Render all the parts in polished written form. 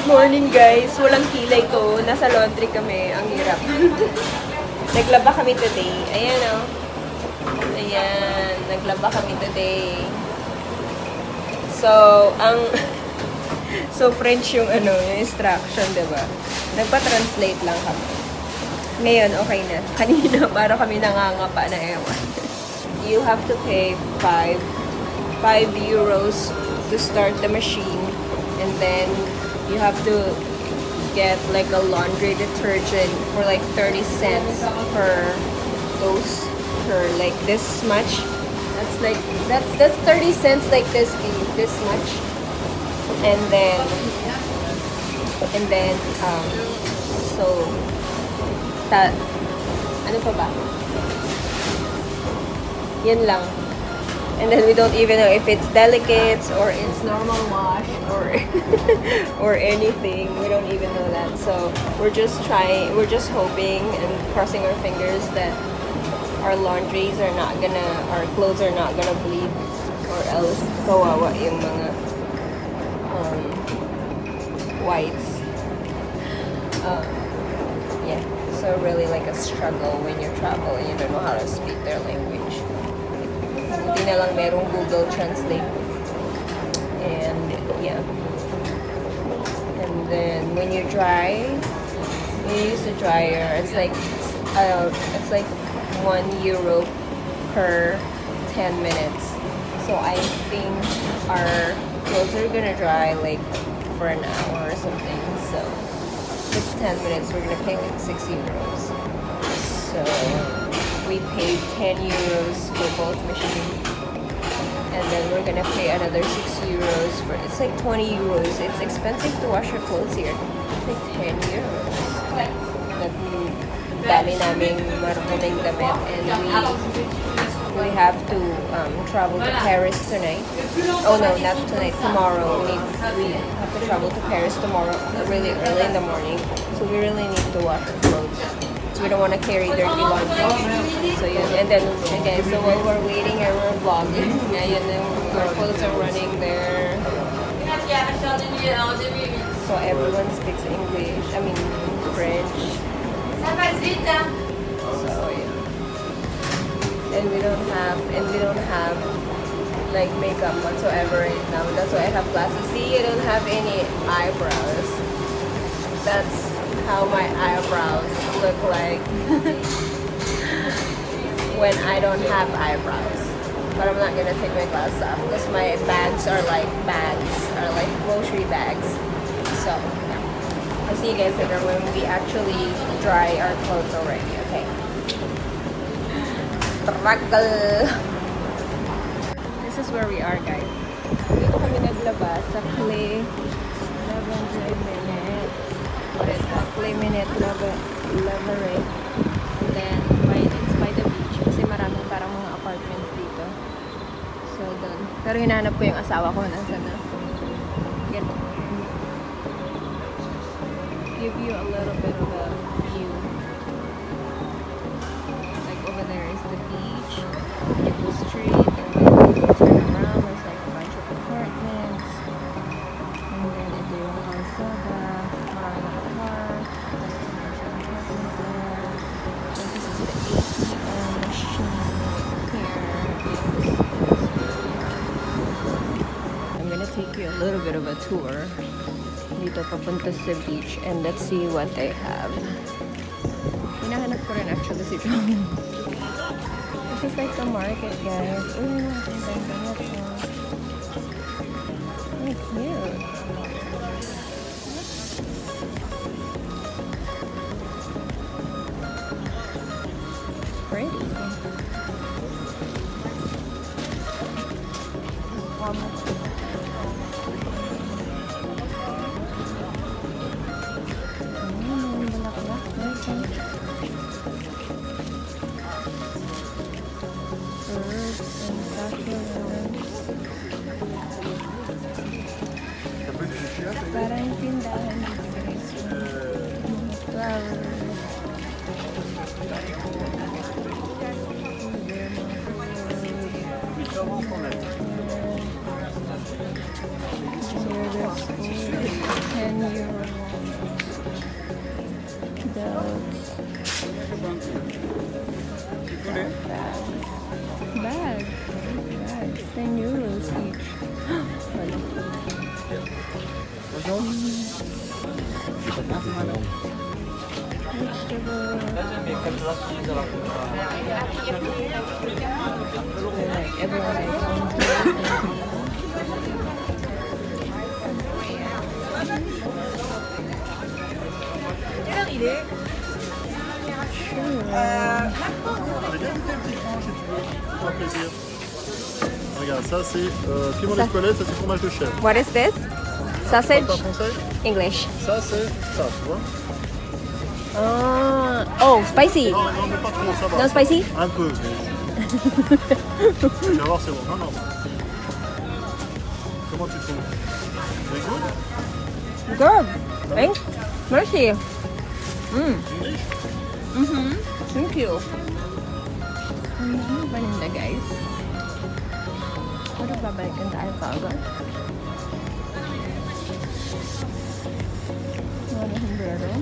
morning guys. Walang kilay to. Nasa laundry kami. Ang hirap. Naglaba kami today. Ayan o. Ayan. Naglaba kami today. So, so French yung yung instruction, diba? Nagpa-translate lang kami. Ngayon, okay na. Kanina, para kami nangangapa na ewan. You have to pay 5 euros to start the machine. And then, you have to get like a laundry detergent for like 30 cents per dose, per like this much. That's 30 cents like this much. And then so ano pa ba? Yan lang. And then we don't even know if it's delicates or it's normal wash or or anything. We don't even know that. So we're just hoping and crossing our fingers that our laundries are not gonna, our clothes are not gonna bleed, or else kawawa yung mga whites. Yeah, so really like a struggle when you travel and you don't know how to speak their language. Buti na lang merong Google Translate. And yeah. And then when you use the dryer, it's like 1 euro per 10 minutes. So I think our clothes are gonna dry like for an hour or something. So if it's 10 minutes, we're gonna pay like 6 euros. So we paid 10 euros for both machines. And then we're gonna pay another 6 euros for, it's like 20 euros. It's expensive to wash your clothes here. It's like 10 euros. Dami naming maraming damit, and we have to travel to Paris tonight. Oh no, not tonight, tomorrow. We have to travel to Paris tomorrow really early in the morning. So we really need to wash our clothes. So we don't want to carry dirty laundry. So yun, and then again, so while we're waiting and we're vlogging, and then our clothes are running there. So everyone speaks English, I mean French. So yeah. And we don't have like makeup whatsoever right now. That's why I have glasses. See, I don't have any eyebrows. That's how my eyebrows look like when I don't have eyebrows. But I'm not gonna take my glasses off because my bags are like grocery bags. So yeah. I'll see you guys later when we actually dry our clothes already. Okay. Struggle. This is where we are, guys. Dito kami naglaba sa Clay Minute. What is that? Clay Minute Lavery. And then it's by the beach kasi maraming parang mga apartments dito. So doon. Pero hinahanap ko yung asawa ko, nasa na. Give you a little bit of a view. Like over there is the beach, the street, and then you turn around, there's like a bunch of apartments, and then ito yung Calzada, maraming park, there's a bunch of apartments there, and this is the ATM machine here. I'm gonna take you a little bit of a tour dito papunta sa beach, and let's see what they have. Hinahanap ko rin actually si John. This is like the market, guys. Uy, ang ganda na ito. Oh, cute. It's pretty. Parang tindahan guys. Flowers. 10 euro. Belts. Bags. 10 euros each. Regarde, ça c'est piment d'Espelette, ça c'est fromage de chèvre. What is this? Sausage? Pas français? English. Ça c'est ça, tu vois? Oh, spicy. Non, mais pas trop, ça va. No spicy? Un peu. Tu vas voir, c'est bon. Non. Comment tu trouves? C'est good? Good. Thanks. Merci. English? Thank you. Ano ba nila, guys? Ano babalikan tayo kagad? Wala sombrero.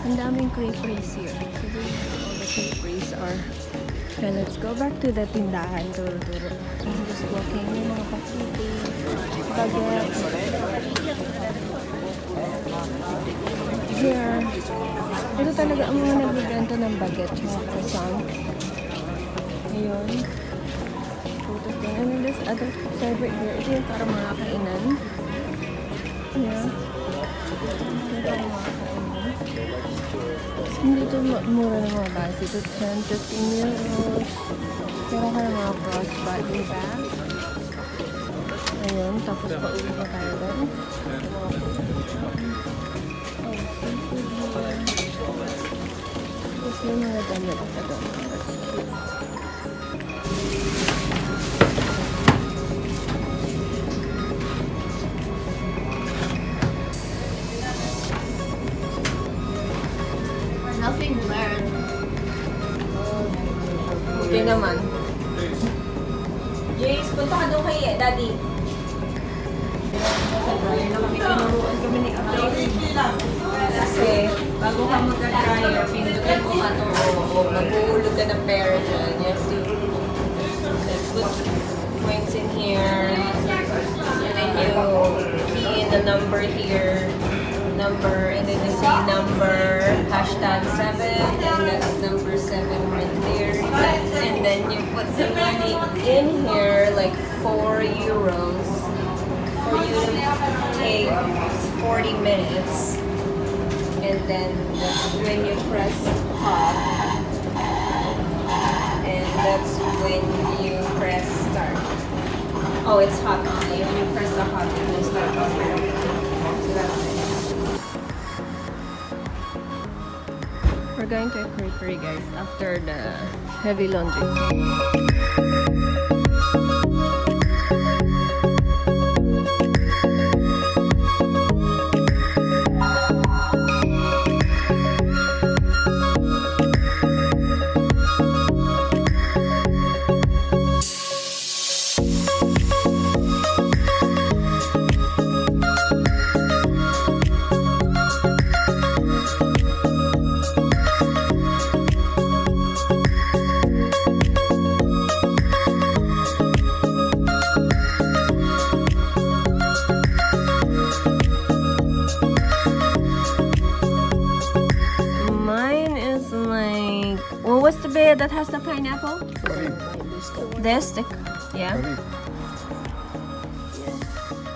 Ang daming creperies here. So all the creperies are... Okay, let's go back to the tindahan. Turo-turo. I'm just walking yung mga pakitis, baguettes. Here. Ito talaga ang mga nagbibenta ng baguette, mga croissant. Ayun. Putos din. I mean, this other side right here. Ito yung para mga kainan. Yeah. Ito yung para mga kainan. Hindi ito mura ng mga bags. Ito 10, 15 euros. Meron ka ng mga crossbody bag. Ayun. Tapos pauwi na tayo doon. Tapos yung mga damit pa doon. That's cute. Nothing there. Buti naman. Jace, punta ka doon kay Daddy. Sa dryer na kami, tinuruan kami ni Ate. Kasi, bago ka mag-dryer, pindutin mo ka to, o mag-uulog ka ng pera dyan. You have to put points in here, and then you key in the number here, and then you say number, #7, and that's number 7 right there. And then you put the money in here, like 4 euros, for you to take 40 minutes. And then that's when you press hot. And that's when you press start. Oh, it's hot only. When you press the hot, it will start over. So that's it. We're going to a creperie, guys, after the heavy laundry. What's the beer that has the pineapple? This, yeah.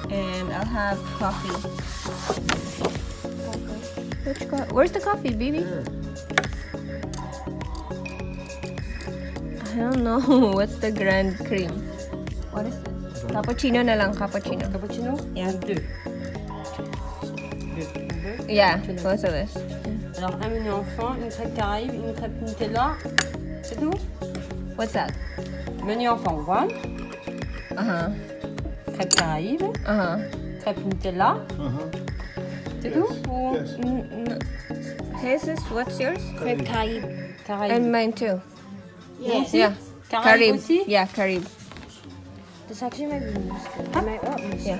And I'll have coffee. Where's the coffee, baby? I don't know. What's the grand cream? What is it? Cappuccino na lang, cappuccino. Cappuccino? Yeah. Deux. Yeah, what's this? Alors, un menu enfant, une crêpe Caraïbe, une crêpe Nutella. C'est tout? What's that? Menu enfant, 1. Crêpe Caraïbe. Crêpe Nutella. C'est tout? Ou... His is, what's yours? Crêpe Caraïbe. Caraïbe. And mine too. Yes. Yeah. Caraïbe aussi? Yeah, Carib. Das actually might be Muslim. It might what Muslim? Yeah.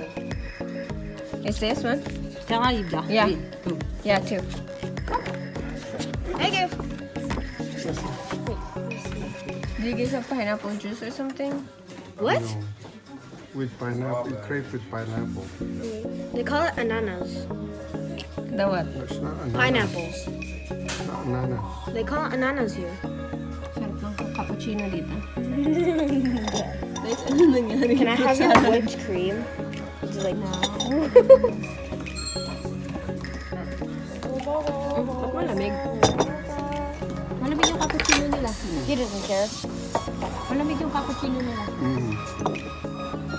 Is this one? Caraïbes, là. Yeah. Oui. Yeah, two. Thank you. Do you guys have pineapple juice or something? What? No. With pineapple, crepe with pineapple. They call it ananas. The what? It's not ananas. Pineapples. It's not ananas. They call it ananas here. Sarap ng cappuccino dito. Guys, ano nangyari? Can I have some whipped cream? Is it like Ba't malamig? Malamig yung cappuccino nila. He doesn't care. Malamig yung cappuccino nila. Mm.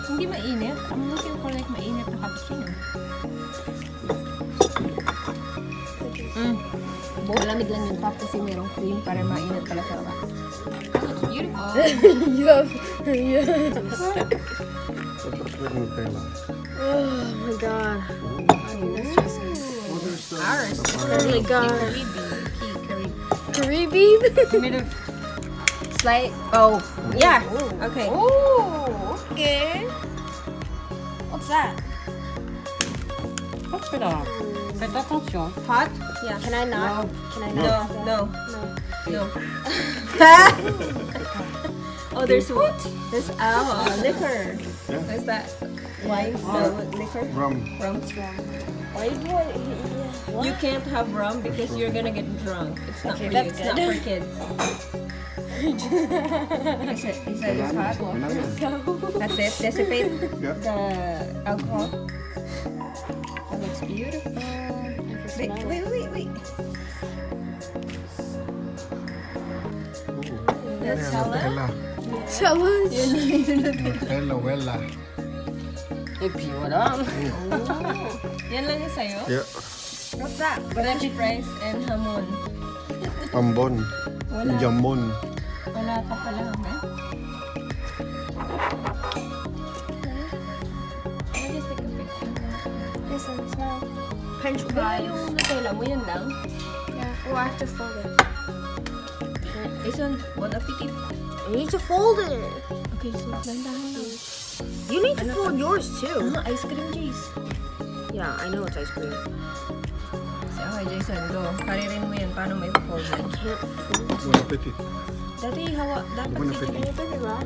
Hindi mainit. I'm looking for like mainit na cappuccino. Malamig lang yung top kasi merong cream para mainit pala sa labas. It's beautiful. Tapos with Nutella. Oh my god. Oh, there's the... Ours. Oh my god. Caribe. Made of slight. Oh, yeah. Okay. Oh, okay. What's that? Hop là. Faites attention. Hot? Yeah. Can I not? Can I No, not? no, no. Oh, there's what? There's liquor. Yeah. What is that? Wine? No, liquor? Rum. Rum. Why do I? What? You can't have rum because you're gonna get drunk. It's not Okay, for you. that's It's not good. for kids. He said it's hot. That's it. Dissipate Yeah. the alcohol. That looks beautiful. Wait. That's Yeah, salad. Nutella. Nutella, Wella. Et puis voilà. Yan lang yung sa'yo? Yeah. What's that? French fries and hamon. Ambon. Wala. Jamon. Wala pa pala, ha? I'll just take a picture. This one smell. French Kaya fries. yung Nutella mo, yan lang. Yeah. Oh, I have to fold it. Jason, bon appetit. I need to fold it. Okay, so landahan lang. You need to fold yours too. Ice cream, Jace. Yeah, I know it's ice cream. So, okay, Jason, go. Karirin mo yan. Paano may fold I yan? can't fold. Bon appetit. Dati, hawa. Dapat Bon sige. appetit. Can you pick it up?